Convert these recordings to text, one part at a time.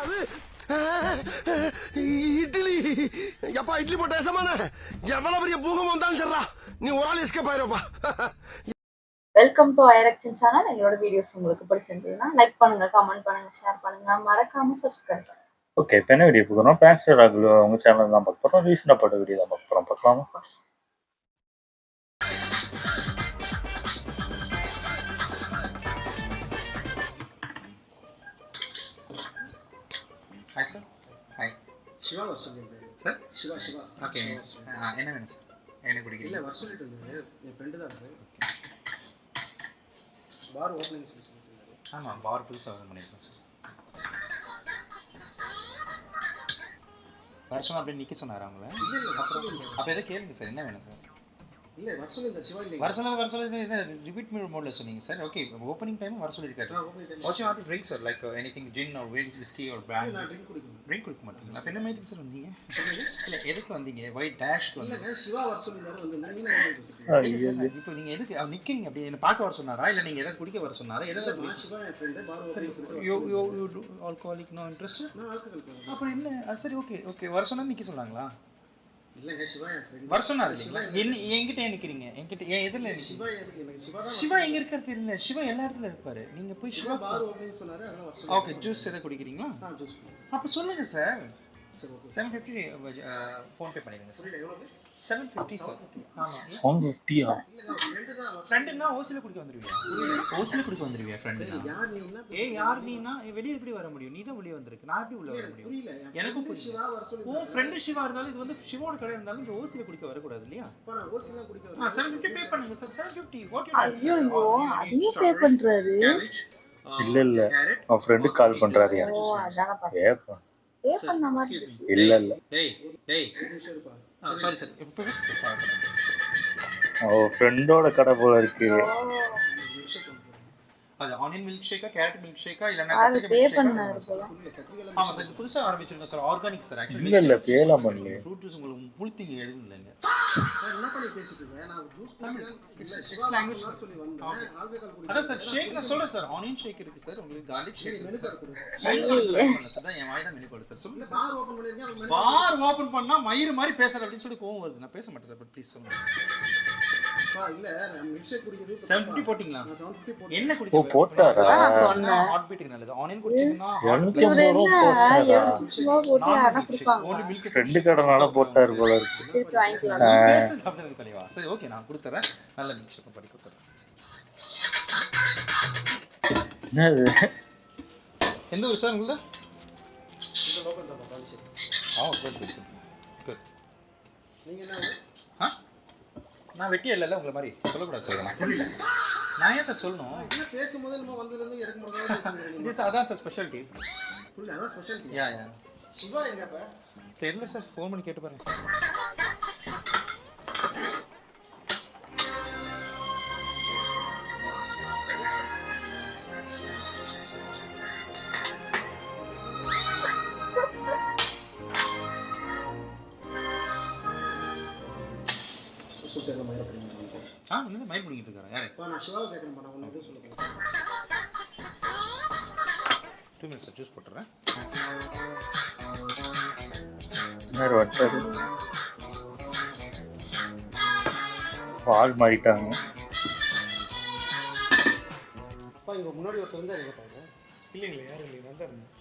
அது இட்லி எப்பா இட்லி போட்ட ஏசமான எவ்வளவு பெரிய பூகம் வந்தாலும் சரிடா நீ ஒரு ஆள் எஸ்கேப் ஆயிருப்பா. வெல்கம் டு ஐரக்ஷன் சேனல். எங்களோட வீடியோஸ் உங்களுக்கு பிடிச்சிருந்ததுன்னா லைக் பண்ணுங்க, கமெண்ட் பண்ணுங்க, ஷேர் பண்ணுங்க, மறக்காம சப்ஸ்கிரைப் பண்ணுங்க. ஓகே, இப்போ என்ன வீடியோ பார்க்குறோம்? பேன்ஸ்டர் ராகுல் அவங்க சேனல் தான் பார்க்க போகிறோம். ரீசனாக போட்ட வீடியோ தான் பார்க்க போகிறோம். பார்க்கலாமா? Hi sir. ஹாய். சிவா வர சொல்லியிருந்தாரு சார். சிவா ஓகே. என்ன வேணும் சார்? என்ன குடிக்கிறீங்க? இல்லை வர சொல்லிட்டு இருந்தாரு. என் ஃப்ரெண்டு தான் இருக்கு. பார் ஓப்பனிங் சொல்லி சொல்லியிருந்தாரு. ஆமாம், பார் புதுசாக ஓப்பன் பண்ணியிருக்கோம் சார். வருஷம் அப்படியே நிற்க சொன்னார் அவங்கள. இல்லை அப்போ எதை கேளுங்க சார், என்ன வேணும் சார்? இல்லை வர சொல்லியிருந்தார் சிவா. இல்லை வர சொல்லி என்ன ரிப்பீட் மோடில் சொன்னீங்க சார்? ஓகே, ஓப்பனிங் டைம் வர சொல்லியிருக்காரு. What you want to drink sir, like anything gin or whisky or brand? நான் ட்ரிங்க் குடிக்கணும். ட்ரிங்க் குடிக்க மாட்டீங்களா? அப்போ என்ன மாதிரி சார் வந்தீங்க? இல்லை, எதுக்கு வந்தீங்க? ஒயிட் டேஷ்க்கு வந்து இல்லைங்க, சிவா வர சொல்லியிருந்தாரு. வந்து இப்போ நீங்கள் எதுக்கு நிற்கிறீங்க? அப்படி என்ன பார்க்க வர சொன்னாரா, இல்லை நீங்கள் எதாவது குடிக்க வர சொன்னாரா? எதாவது சிவா என் ஃப்ரெண்டு பார் சரி, ஓப்பனிங் ஆல்கோஹாலிக் நோ இன்ட்ரெஸ்ட்? நான் ஆல்கஹால். அப்புறம் என்ன? சரி, ஓகே வர சொன்னா நிற்க சொன்னாங்களா? இல்லைங்க, சிவா என் ஃப்ரெண்டு. வர சொன்னார் இல்லைங்களா? என்கிட்ட ஏன் நிற்கிறீங்க? என்கிட்ட ஏன் எதில் சிவா எனக்கு சிவா சிவா எங்கே இருக்கிறது இல்லை. சிவா எல்லா இடத்துல இருப்பார். நீங்கள் போய் சிவா சிவா பார் ஓப்பனிங் சொன்னாரு. அதெல்லாம் வர சொல்லி. ஓகே, ஜூஸ் எதை குடிக்கிறீங்களா? ஜூஸ். அப்போ சொல்லுங்கள் சார். சரி, ஓகே. 750 ஃபோன்பே பண்ணிடுங்க சார். புரியல, எவ்வளவு? 750 சார். ஆமாம், 150. இல்லைங்க, ஃப்ரெண்டு தான். ஃப்ரெண்டுன்னா ஓசியில் குடிக்க வந்துடுவியா? ஓசியில் குடிக்க வந்துடுவியா ஃப்ரெண்டுனா? யார் நீ என்ன? யார் நீனா? வெளியே எப்படி வர முடியும்? நீ தான் வெளியே வந்திருக்கு, நான் எப்படி உள்ள வர முடியும்? புரியல. எனக்கும் புரியல. சிவா வர சொல்லி. ஓ ஃப்ரெண்டு சிவா இருந்தாலும் இது வந்து சிவாவோட கடை இருந்தாலும் இங்கே ஓசியில் குடிக்க வரக்கூடாது இல்லையா? நான் ஓசி தான் குடிக்கிறேன். 750 பே பண்ணுங்க சார். 750 வாட் யூ ஐயோ அதையும் பே பண்றாரு. இல்ல அவன் ஃப்ரெண்டுக்கு கால் பண்றாரு. ஓ அதான பாத்து ஏப்பா பே பண்ண மாதிரி. இல்ல டேய் சாரி சார். இப்போ அவன் ஃப்ரெண்டோட கடை போல இருக்கு. அது onion milk Sheikha, carrot milk Sheikha, இல்லனா அது பே பண்ணாரு போல. ஆமா சார், இது புதுசா ஆரம்பிச்சிருக்கோம் சார். Organic sir. இல்ல இல்ல பேலாம் பண்ணல. ஃப்ரூட் ஜூஸ் உங்களுக்கு புளித்தீங்க எதுவும் இல்லைங்க. என்ன பண்ணி பேசிட்டு இருக்கேன்? நான் ஜூஸ் குடிக்கிறேன். இட்ஸ் லாங்குவேஜ் சொல்லி வந்தேன். ஆல்கஹால் குடிக்கிறேன். அதான் சார் ஷேக் நான் சொல்றேன் சார். ஆனியன் ஷேக் இருக்கு சார். உங்களுக்கு garlic ஷேக் மெனு இருக்கு கார்டு கொடு. சார். தான் என் வாய் தான் மெனு கார்டு சார். சொல்லுங்க சார். பார் ஓபன் பண்ணிருக்கேன். அவன் பார் ஓபன் பண்ணா மயிறு மாதிரி பேசற அப்படின்னு சொல்லி கோவம் வருது. நான் பேச மாட்டேன் சார். ப்ளீஸ் சொல்லுங்க. இல்ல நான் மில்க் ஷேக் குடிக்கிறது 750 போட்டிங்களா? நான் 750 போட்டேன். என்ன ஓ குடிக்கிறீங்க? போட்டாரா? நான் சொன்னேன். ஹாட் பீட்டுக்கு நல்லது. ஆனியன் குடிச்சீங்கன்னா $250 போட்டாரா? சும்மா போட்டு அட குடுப்பாங்க. only milk ஃப்ரெண்டு கடனால போட்டாரு போல இருக்கு. திருப்பி வாங்கிக்கலாம். பேசுறது அப்படிதான் தலைவா. சரி ஓகே, நான் கொடுத்துறேன். நல்ல மில்க் ஷேக் பண்ணி கொடுத்துறேன். என்னது? எந்த ஊர் சார் உங்களது? இந்த லோக்கல் தான் பாலிசி. குட். நீங்க என்ன? நான் வெட்டியே இல்லைல்ல உங்களை மாதிரி சொல்லக்கூடாது சார். நான் ஏன் சார் சொல்லணும்? என்ன பேசும்போது நம்ம வந்ததுல இருந்து எடுக்க முடியாத பேசுறீங்க. இது சார் அதான் சார் ஸ்பெஷாலிட்டி. புரியல, அதான் ஸ்பெஷாலிட்டி. யா சிவா எங்கப்பா? தெரியல சார், ஃபோன் பண்ணி கேட்டு பாருங்க. சூப்பர் நம்ம ஏற பண்ணீங்க. வந்து மைண்ட் பண்ணிட்டு இருக்காரு. யாரு? பா நான் சிவாவை கேட்கணும். நான் ஒன்னு எதுவும் சொல்ல போறேன். 2 minutes ஜூஸ் போட்டுறேன். யார் வட்டாரு? பால் மாறிட்டாங்க. பா இங்க முன்னாடி ஒருத்தர் இருந்தாரு இங்க பாருங்க. இல்லைங்களா, யாரும் இல்லை, நான் தான் இருந்தேன்.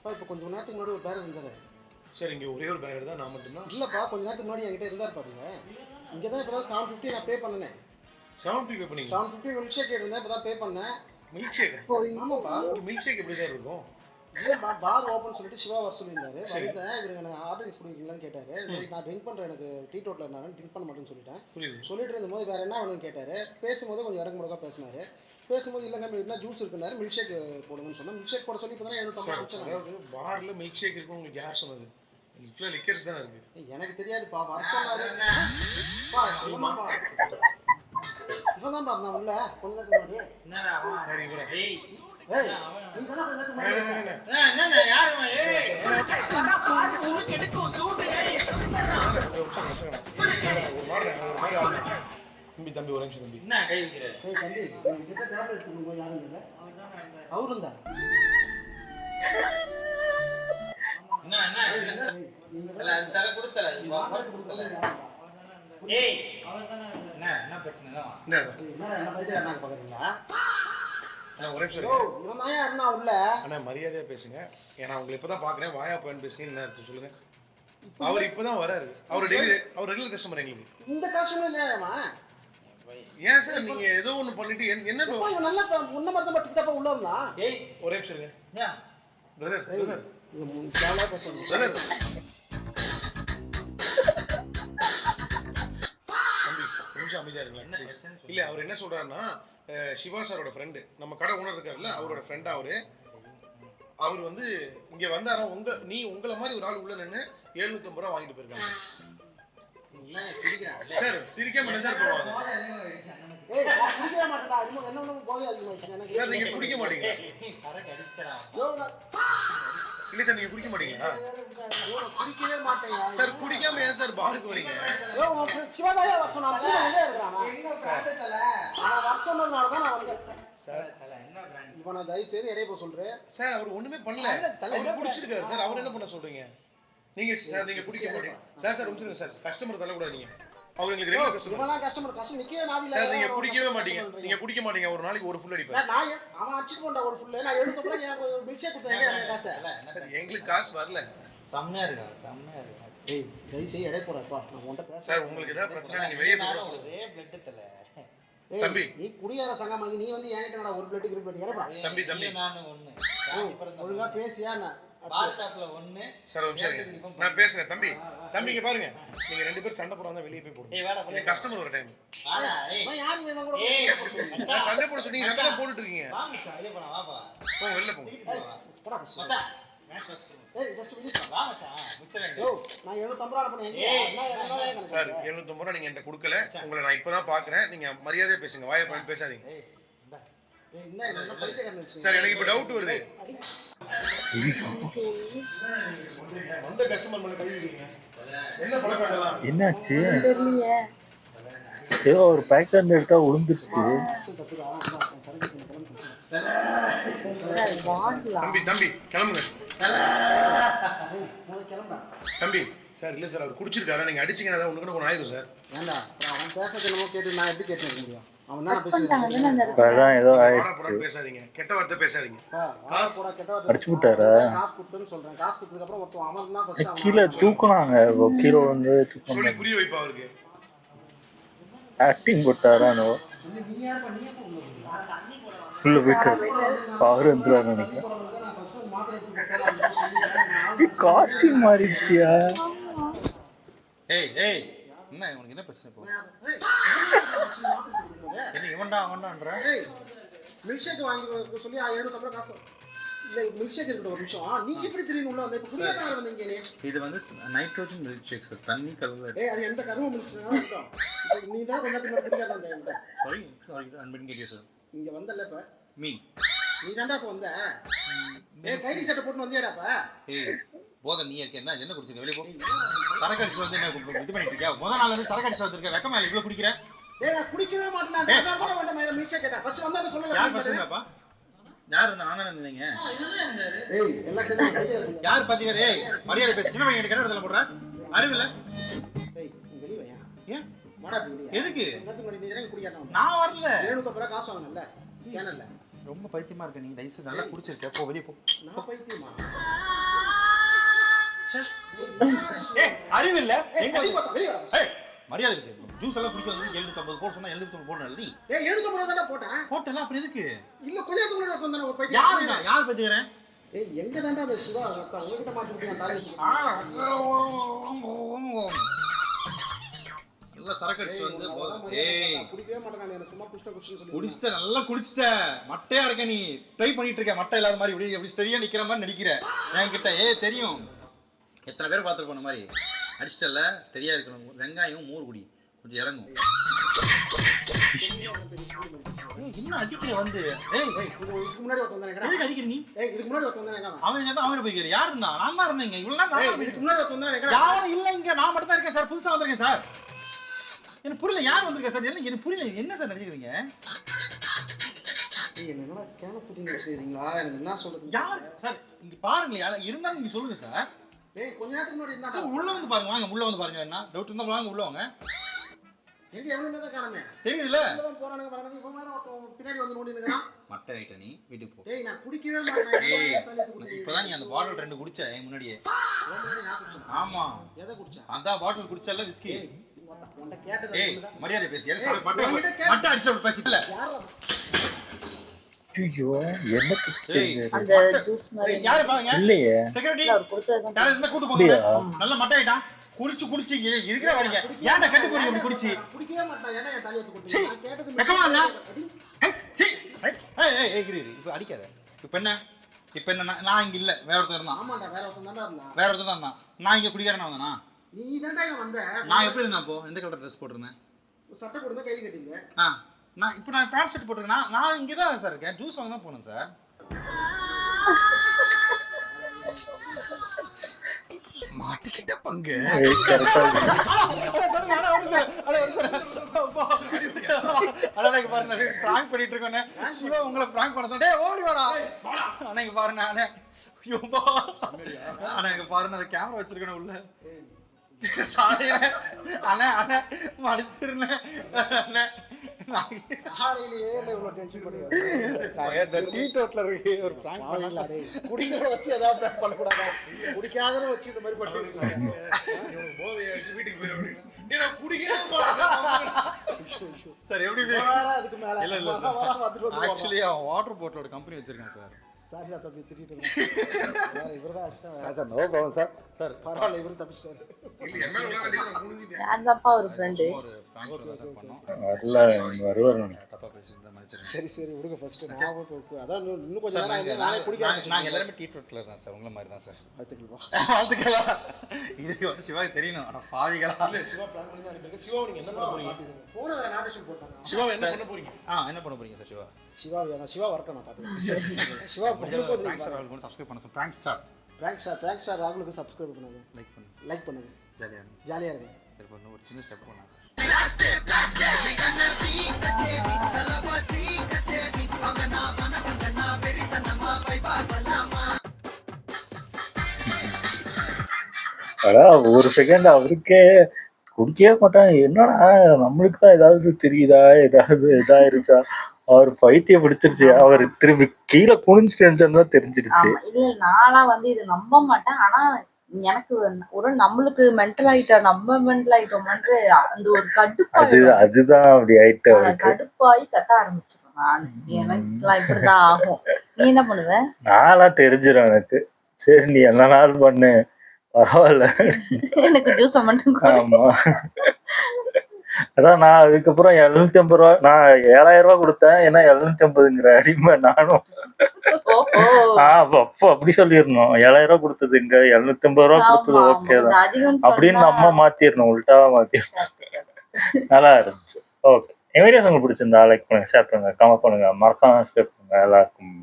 பா இப்போ கொஞ்சம் நேரத்துக்கு முன்னாடி ஒரு பேரர் இருந்தாரு. சார் இங்கே ஒரே ஒரு பேரட் தான், நான் மட்டும்தான். இல்லப்பா கொஞ்ச நேரத்துக்கு முன்னாடி என்கிட்ட இருந்தார் பாருங்க. இங்கே தான் இப்போ தான் 750 நான் பே பண்ணேன். 750 பே பண்ணீங்க? 750 மில்க் ஷேக் எடுத்தேன், இப்போ தான் பே பண்ணேன். Milkshake? ஆமாப்பா. மில்க் ஷேக் எப்படி சார் இருக்கும்? இல்லைப்பா பார் ஓப்பன் சொல்லிட்டு சிவா வர சொல்லியிருந்தாரு. வந்துட்டேன். இவங்க எனக்கு ஆர்டர் கொடுக்குறீங்களான்னு கேட்டாரு. நான் ட்ரிங்க் பண்ணுறேன், எனக்கு டீ டோட்டில் இருந்தாலும் ட்ரிங்க் பண்ண மாட்டேன்னு சொல்லிட்டேன். புரியுது. சொல்லிட்டு இருந்தபோது வேறு என்ன வேணும்னு கேட்டார். பேசும்போது கொஞ்சம் இடக்கு முடக்கா பேசினார். பேசும்போது இல்லைங்க என்ன ஜூஸ் இருக்குன்னாரு. மில்க் ஷேக் போடுங்கன்னு சொன்னேன். மில்க் ஷேக் போட சொல்லி இப்போ தான் சார் அதாவது பாரில் மில்க் ஷேக் இருக்கும் உங்களுக்கு யார் சொன்னது? இதில் லிக்கர்ஸ் தானே இருக்குது. எனக்கு தெரியாதுப்பா, வர சொன்னாரு. சொல்லுமாப்பா. இவன் தான் நான் உள்ள கொஞ்ச நேரத்துக்கு முன்னாடி. சரி கூட. ஏய் நீ தானே கொஞ்ச நேரத்துக்கு முன்னாடி. தம்பி ஒரு நிமிஷம் தம்பி. என்ன கை வைக்கிற? ஏய் தம்பி, என்கிட்ட டேப்லெட் கொடுங்க. யாரும் இல்லை. அவர் இருந்தா ஏய் என்ன பிரச்சனை என்ன பைத்தியக்காரனாக பார்க்குறீங்களா? ஒரே நிமிஷம் யோ, இவன் தான் இருந்தா உள்ள. அண்ணா மரியாதையா பேசுங்க. ஏன்னா உங்களை இப்பதான் பாக்குறேன். வாயா போயின்னு பேசுங்க. என்ன அர்த்தம் சொல்லுங்க. அவர் இப்பதான் வராரு. அவர் ரெகுலர் கஸ்டமர் எங்களுக்கு. இந்த கஷ்டமே இல்லையாமா? ஏன் சார் நீங்க ஏதோ ஒண்ணு பண்ணிட்டு என்ன இவன் நல்லா உன்ன மட்டும் மட்டும் உள்ள இருந்தான். ஏய் ஒரே நிமிஷம் இருங்க. ஏன் பிரதர் ஜாலியாக பேசுறேன். பிரதர் தம்பி கொஞ்சம் அமைதியா இருங்களேன் please. இல்ல அவர் என்ன சொல்றாருன்னா சிவா சாரோட ஃப்ரெண்டு நம்ம கடை ஓனர் இருக்காருல்ல அவரோட ஃப்ரெண்டா அவர் வந்து இங்க வந்தாரா உங்களை மாதிரி ஒரு ஆள் உள்ள நின்று 750 ரூபா வாங்கிட்டு போயிருக்காங்க. சார் சிரிக்காம என்ன சார் பண்ணுவாங்க? ஏய் நான் குடிக்கவே மாட்டேன்டா. என்ன போதை அதிகமாயிடுச்சு எனக்கு. சார் நீங்க குடிக்க மாட்டீங்களா? யோ நான் இல்ல சார் நீங்க குடிக்க மாட்டீங்களா? குடிக்கவே மாட்டேங்க. சார் குடிக்காம ஏன் சார் பாருக்கு வரீங்க? யோ சிவதாயா வருஷம் நான் கூட எங்க இருக்கறானா? சார் நான் வருஷம்னால தான் நான் வந்தேன். சார் என்ன பிராண்ட் இப்போ நான் தயவு செய்து இடையே போய் சொல்றேன். சார் அவர் ஒண்ணுமே பண்ணல. அவர் குடிச்சிருக்காரு சார். அவர் என்ன பண்ண சொல்றீங்க? நீங்க குடிக்க மாட்டீங்க. சார் உங்க சார் கஸ்டமர் தள்ள கூடாதீங்க. அவர் உங்களுக்கு ரெகுலர் கஸ்டமர். இவனா கஸ்டமர் நிக்கவே நாதில. சார் நீங்க குடிக்கவே மாட்டீங்க. நீங்க குடிக்க மாட்டீங்க. ஒரு நாளைக்கு ஒரு ஃபுல் அடிப்பார். நான் அவன் அடிச்சிட்டு போண்டா ஒரு ஃபுல். நான் எடுத்த பிறகு எனக்கு ஒரு மில்க் ஷேக் கொடுத்தேன் எனக்கு காசு. எங்களுக்கு காசு வரல. செம்மையா இருக்கா. ஏய் தயவு செய்து இடையே போறப்பா. நான் உன்கிட்ட பேச. சார் உங்களுக்கு ஏதாவது பிரச்சனை நீங்க வெளிய போறோம். ஒரே பிளட் தல. தம்பி நீ குடியார சங்கமாகி நீ வந்து என்கிட்ட ஒரு பிளேட் கிரிப் இடைப்பா. தம்பி நான் ஒண்ணு ஒழுங்கா பேசியா நான் பார் ஷாப்ல ஒண்ணு. சார் சரி நான் பேசுறேன் தம்பி இங்க பாருங்க. நீங்க ரெண்டு பேரும் சண்டை போடாம வெளிய போய் போடுங்க. ஏய் வாடா நீங்க கஸ்டமர் ஒரு டைம். வாடா ஏய் நான் யாரு வேணும் கூட ஏய் சார் சண்டை போட சொன்னீங்க சண்டை போட்டுட்டு இருக்கீங்க. வாங்க ஐயா போடா வாப்பா. போங்க வெளிய போங்க. போடா மச்சான் மேட்ச் வச்சு ஏய் ஜஸ்ட் விஜி வா மச்சான் முச்சறேன். யோ நான் 750 ரூபாய் பண்ணேன். என்ன சார் 750 ரூபாய் நீங்க என்கிட்ட கொடுக்கல. உங்களை நான் இப்பதான் பாக்குறேன். நீங்க மரியாதையா பேசுங்க. வாயை பாயிண்ட் பேசாதீங்க. ஏய் இந்தா ஏய் என்ன என்ன பைத்தியக்காரன் வெச்சு. சார் எனக்கு இப்ப டவுட் வருது. வந்த கஸ்டமர் மேல கை வைக்கிறீங்க. என்ன பழக்கம் இதெல்லாம்? என்னாச்சு? தெரியலையே. ஏதோ ஒரு பேக்கெட் எடுத்தா விழுந்துருச்சு. தப்புடா. அது வாங்கலாம். தம்பி கிளம்புங்க. நான் கிளம்புறேன். தம்பி சார் இல்ல சார் அவர் குடிச்சிருக்காரு. நீங்க அடிச்சீங்கன்னா தான் உங்களுக்கு ஒன்று ஆயிரும் சார். ஏண்டா அவன் பேசுறது என்னமோ கேட்டு நான் எப்படி கேட்டு இருக்க முடியும்? அவன் தான் பண்ணிட்டாங்க பேசுறான். அந்த இடத்துல. அதான் ஏதோ வாடா ஆயிடுச்சு. போடான்னு பேசாதீங்க. கெட்ட வார்த்தை பேசாதீங்க. காசு போடா கெட்ட அடிச்சு விட்டாரா? காசு கொடுத்தேன்னு சொல்றேன். காசு கொடுத்ததுக்கு அப்புறம் மொத்தம் அவன் தான் ஃபர்ஸ்ட் கீழே தூக்குனாங்க. கீழே வந்து சொல்லி தூக்குனாங்க. புரிய வைப்பா அவருக்கு. ஆக்டிங் போட்டாரானோ நீ யார் பண்ணி உள்ள போயிட்டு பவர் வந்துடுவாரு நினைக்கிறேன். நான் ஃபர்ஸ்ட் மாத்திரை எடுத்து காஸ்டியூம் மாறிடுச்சியா? ஏய் என்ன உனக்கு என்ன பிரச்சனை இப்போ? என்ன இவன்டான்ற? மில்க் ஷேக் வாங்கி சொல்லி 750 காசு இல்ல. மில்க் ஷேக் இருக்கட்டும் ஒரு நிமிஷம். நீ எப்படி திடீர்னு உள்ள வந்த? இப்ப குடியாத வந்தீங்க நீ. இது வந்து நைட்ரோஜன் மில்க் ஷேக் சார். தண்ணி கலந்து. ஏய் அது எந்த கரும மில்க் ஷேக் இருக்கட்டும். இப்போ நீ தான் கொஞ்ச நேரத்துக்கு குடியாத வந்த. சாரி அன்பன் கேடியோ சார். இங்க வந்தல இப்ப மீ நீ தான்டா இப்ப வந்த. ஏய் கைலி சட்டை போட்டு வந்தியாடாப்பா? ஏய் போத நீ இருக்க என்ன குடிச்சிருக்க? வெளிய போ. சரக்கு அடிச்சு வந்து என்ன இது பண்ணிட்டு இருக்கியா? முதல் நாள்ல இருந்து சரக்கு அடிச்சு வந்திருக்க. வெக்கமா இல்ல இவ்ளோ குடிக்கிற? ஏய் நான் குடிக்கவே மாட்டேன். நான் தான் வேண்டாம் மில்க் ஷேக் கேட்டா. ஃபர்ஸ்ட் வந்தா சொல்லல. யார் பிரச்சனைப்பா? யார் நான் தானே இருந்தீங்க. ஏய் எல்லாம் சேர்ந்து கையில யார் பாத்தீங்க? ஏய் மரியாதை பேசு. சின்ன பையன் கிட்ட இடத்துல போடுற அறிவு இல்ல. ஏய் நீ வெளிய வா. ஏன் வாடா வெளிய. எதுக்கு? என்னத்துக்கு முன்னாடி நீ தான குடியாத. நான் வரல. 750 ரூபாய் காசு வாங்கனல்ல. ஸ்கேனர்ல. ரொம்ப பைத்தியமா இருக்க நீ. தயவுசெய்து நல்லா குடிச்சிருக்க. போ வெளிய போ. நான் பைத்தியமா? ஏய் அறிவு இல்ல. எங்க வெளிய வா. ஏய் மரியாதை பேசு. ஜூஸ் எல்லாம் குடிக்க வந்து 750 போட சொன்னா 750 போடணும் நீ. ஏய் 750 ரூபாய் தான போட்டேன். போட்டல அப்புறம் எதுக்கு? இல்ல கொஞ்சம் முன்னாடி வந்தானே ஒரு பைத்தியம். யார் பத்திக்கிறேன்? ஏய் எங்க தான்டா அந்த சிவா அக்கா உங்ககிட்ட மாட்டிட்டு நான் தலையில. நல்லா சரக்கு அடிச்சு வந்து ஏய் குடிக்கவே மாட்டேன். நான் சும்மா குடிச்சிட்டு சொல்லி குடிச்சிட்ட நல்லா குடிச்சிட்ட. மட்டையா இருக்க நீ. ட்ரை பண்ணிட்டு இருக்க. மட்டை இல்லாத மாதிரி இப்படி ஸ்டெடியா நிக்கிற மாதிரி நடிக்கிற என்கிட்ட. ஏய் தெரியும் எத்தனை பேர் பார்த்துருப்போம் இந்த மாதிரி. அடிச்சிட்டல ஸ்டெடியா இருக்கணும். வெங்காயம் மோர் குடி கொஞ்சம் இறங்கும். என்ன அடிக்கிற வந்து? ஏய் இதுக்கு முன்னாடி வந்தானே. எதுக்கு அடிக்கிற நீ? ஏய் இதுக்கு முன்னாடி வந்தானே. அவன் எங்க தான் அவன் போய்க்கிற? யார் இருந்தா? நான் தான் இருந்தேங்க. இவ்வளவு நேரம் இதுக்கு முன்னாடி வந்தானே. யாரும் இல்ல இங்க. நான் மட்டும் தான் இருக்கேன் சார். புதுசா வந்திருக்கேன் சார். எனக்கு புரியல யார் வந்திருக்கா சார்? எனக்கு புரியல என்ன சார் நடிக்கிறீங்க? ஏய் என்னடா கேன புட்டிங்க செய்றீங்களா? எனக்கு என்ன சொல்றது? யார் சார்? இங்க பாருங்க. யாரா இருந்தாலும் நீங்க சொல்லுங்க சார். டேய் கொஞ்ச நேரத்துக்கு முன்னாடி இருந்தா சார் உள்ள வந்து பாருங்க, வாங்க உள்ள வந்து பாருங்க. என்ன டவுட் இருந்தா வாங்க உள்ள வாங்க. எங்க எவனுமே தான் காணோமே. தெரியுதுல எல்லாம் போறானுங்க வரானுங்க. இவன் வேற பின்னாடி வந்து நோண்டி நிக்கறான். மட்டை ஐட்ட நீ வீட்டுக்கு போ. டேய் நான் குடிக்கவே மாட்டேன். ஏய் இப்பதான் நீ அந்த பாட்டில் 2 குடிச்ச என் முன்னாடியே. ஆமா எதை குடிச்சா? அந்த பாட்டில் குடிச்சல விஸ்கி. உன்ட கேட்டது ஏய் மரியாதை பேசி. ஏன் மட்டை அடிச்சு பேசிட்டல. ஐயோ என்ன குடிச்சீங்க? அந்த ஜூஸ் மாதிரி யாரு பாருங்க இல்லையே. செக்யூரிட்டி அவர் கொடுத்தது யாரு இந்த கூட்டு போங்க. நல்ல மட்டை ஐட்டா குடிச்சு இருக்கிற வரீங்க. ஏன்டா கட்டி போறீங்க இப்படி குடிச்சு? குடிக்கவே மாட்டான். ஏன்னா என் தலையை குடிச்சு. நான் கேட்டது வெக்கமா இல்ல? ஏய் கிரி இப்ப அடிக்காத. இப்ப என்ன நான் இங்க இல்ல, வேற ஒருத்தர் இருந்தான். ஆமாடா வேற ஒருத்தன் தான்டா இருந்தான். வேற ஒருத்தர் தான் இருந்தான். நான் இங்க குடிக்காரனா வந்தனா? நீ தான்டா இங்க வந்த. நான் எப்படி இருந்தேன் அப்போ? எந்த கலர் ட்ரெஸ் போட்டுருந்தேன்? சட்டை போட்டு கையில கட்டிங்க. நான் பேண்ட் ஷர்ட் போட்டுருக்கேன். நான் இங்க தான் சார் இருக்கேன். ஜூஸ் வாங்க தான் போனேன் சார். மாட்டிக்கிட்ட பங்கு சிவா உங்களை பிராங்க் பண்ண சொன்னே ஓடி வாடா. ஆனா இங்க பாருங்க அண்ணே. ஐயோ ஆனா இங்க பாருங்க அந்த கேமரா வச்சிருக்கேன் உள்ள. சாரி அண்ணே அண்ணே மன்னிச்சிருந்தேன் அண்ணே. குடிக்கிற வச்சு ஏதாவது பிராங்க் பண்ணக்கூடாதா? குடிக்காத வச்சு இந்த மாதிரி பண்ணி போதை அடிச்சு வீட்டுக்கு போயிட குடிக்கிறேன் சார் எப்படி அதுக்கு மேல இல்ல இல்ல ஆக்சுவலி அவன் வாட்டர் பாட்டிலோட கம்பெனி வச்சிருக்கான் சார். சாரி தம்பி திட்டிட்டு இருக்கேன். இவர்தான் Ashtam sir. No problem sir. Sir பரவாயில்ல இவரு தப்பிச்சிட்டாரு. இல்ல என்ன உலக வேண்டியது முடிஞ்சிட்டேன். யாருதாப்பா ஒரு ஃப்ரெண்டு? ஒரு பிராங்க் சார் பண்ணோம். வருவாரு. தப்பா பேசிட்டு மன்னிச்சிருங்க. சரி சரி விடுங்க ஃபர்ஸ்ட். நான் அதான் இன்னும் கொஞ்சம் நேரம் நானே குடிக்க நாங்க எல்லாரும் டீ டோட்டல தான் சார். உங்கள மாதிரி தான் சார். பார்த்துக்கலாம். வாழ்த்துக்களா. இது வந்து சிவாக்கு தெரியணும். ஆனா பாவிகளா. இல்ல சிவா பிளான் பண்ணி தான் அனுப்பிருக்கேன். சிவா நீங்க என்ன பண்ண போறீங்க? போன வேற நாட்டேஷன் போட்டாங்க. சிவா என்ன பண்ண போறீங்க? என்ன பண்ண போறீங்க சார் சிவா? சிவா வரட்டும் நான் பாத்துக்கிறேன். சிவா பிராங்க் ஸ்டார் ராகுல் சப்ஸ்கிரைப் பண்ண சார். பிராங்க் ஸ்டார் ராகுலுக்கு சப்ஸ்கிரைப் பண்ணுங்க. லைக் பண்ணுங்க. ஜாலியா இருங்க. சரி பண்ணு ஒரு சின்ன ஸ்டெப் பண்ணலாம் சார். அதான் ஒரு செகண்ட் அவருக்கே குடிக்கவே மாட்டான். என்னடா நம்மளுக்கு தான் ஏதாவது தெரியுதா, ஏதாவது இதாயிருச்சா, அவர் பைத்தியம் பிடிச்சிருச்சு. அவர் திரும்பி கீழே குனிஞ்சிட்டு தான் தெரிஞ்சிருச்சு. இல்ல நானா வந்து இது நம்ப மாட்டேன். ஆனா எனக்கு ஒரு நம்மளுக்கு மென்டல் ஆயிட்டோம், நம்ம மென்டல் ஆயிட்டோம்னு அந்த ஒரு அதுதான் அப்படி ஆயிட்டு கடுப்பாயி கத்த ஆரம்பிச்சிடும். நானு எனக்கு இப்படிதான் ஆகும். நீ என்ன பண்ணுவ? நான்லாம் தெரிஞ்சிடும் எனக்கு. சரி நீ எல்லா நாள் பண்ணு பரவாயில்ல, எனக்கு ஜூஸ் மட்டும். ஆமா அதான் நான் அதுக்கப்புறம் 750 ரூபா, நான் 7000 ரூபா கொடுத்தேன். ஏன்னா 750ங்கிற அடிமை நானும். அப்போ அப்படி சொல்லிடணும். 7000 ரூபா கொடுத்தது இங்க 750 ரூபா கொடுத்தது ஓகே தான் அப்படின்னு நம்ம மாத்திரணும், உள்டாவா மாத்திரணும். நல்லா இருந்துச்சு. ஓகே, என் வீடியோஸ் உங்களுக்கு பிடிச்சிருந்தா லைக் பண்ணுங்க, ஷேர் பண்ணுங்க, கமெண்ட் பண்ணுங்க, மறக்காம சப்ஸ்கிரைப் பண்ணுங்க. எல்லாருக்கும்